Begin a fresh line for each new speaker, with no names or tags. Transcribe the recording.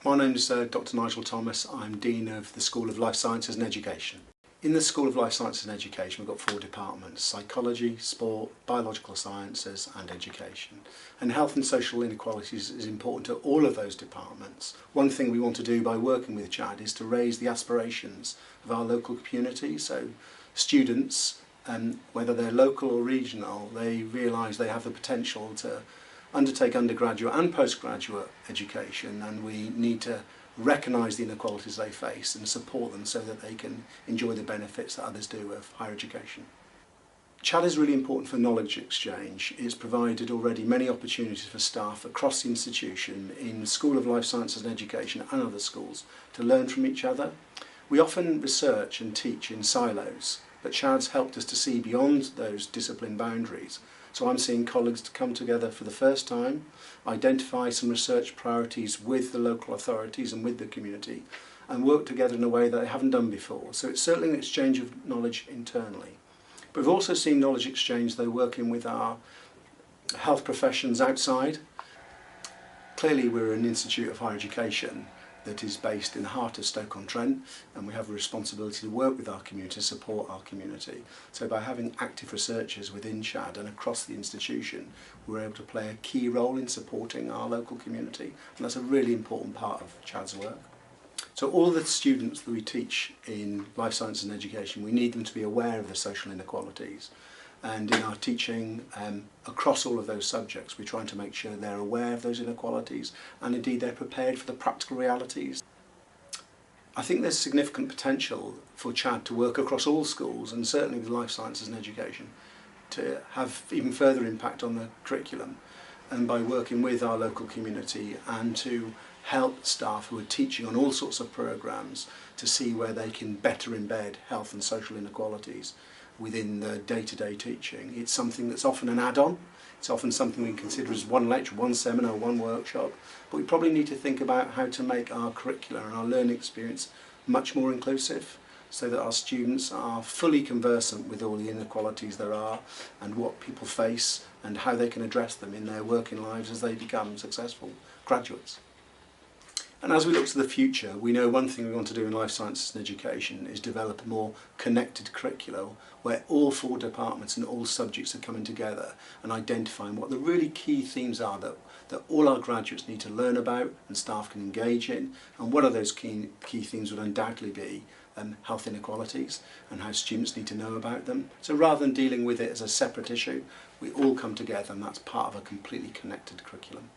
My name is Dr. Nigel Thomas. I'm Dean of the School of Life Sciences and Education. In the School of Life Sciences and Education we've got 4 departments: psychology, sport, biological sciences and education. And health and social inequalities is important to all of those departments. One thing we want to do by working with CHAD is to raise the aspirations of our local community, so students, whether they're local or regional, they realise they have the potential to undertake undergraduate and postgraduate education, and we need to recognise the inequalities they face and support them so that they can enjoy the benefits that others do of higher education. CHAD is really important for knowledge exchange. It's provided already many opportunities for staff across the institution in the School of Life Sciences and Education and other schools to learn from each other. We often research and teach in silos, but CHAD's helped us to see beyond those discipline boundaries. So I'm seeing colleagues to come together for the first time, identify some research priorities with the local authorities and with the community, and work together in a way that they haven't done before. So it's certainly an exchange of knowledge internally. But we've also seen knowledge exchange though working with our health professions outside. Clearly we're an institute of higher education that is based in the heart of Stoke-on-Trent, and we have a responsibility to work with our community, to support our community. So by having active researchers within CHAD and across the institution, we're able to play a key role in supporting our local community, and that's a really important part of CHAD's work. So all the students that we teach in life sciences and education, we need them to be aware of the social inequalities. And in our teaching across all of those subjects, we're trying to make sure they're aware of those inequalities and indeed they're prepared for the practical realities. I think there's significant potential for CHAD to work across all schools, and certainly with life sciences and education, to have even further impact on the curriculum, and by working with our local community and to help staff who are teaching on all sorts of programmes to see where they can better embed health and social inequalities within the day-to-day teaching. It's something that's often an add-on. It's often something we consider as one lecture, one seminar, one workshop, but we probably need to think about how to make our curricula and our learning experience much more inclusive, so that our students are fully conversant with all the inequalities there are and what people face and how they can address them in their working lives as they become successful graduates. And as we look to the future, we know one thing we want to do in life sciences and education is develop a more connected curriculum where all 4 departments and all subjects are coming together and identifying what the really key themes are that all our graduates need to learn about and staff can engage in. And one of those key themes would undoubtedly be health inequalities and how students need to know about them. So rather than dealing with it as a separate issue, we all come together, and that's part of a completely connected curriculum.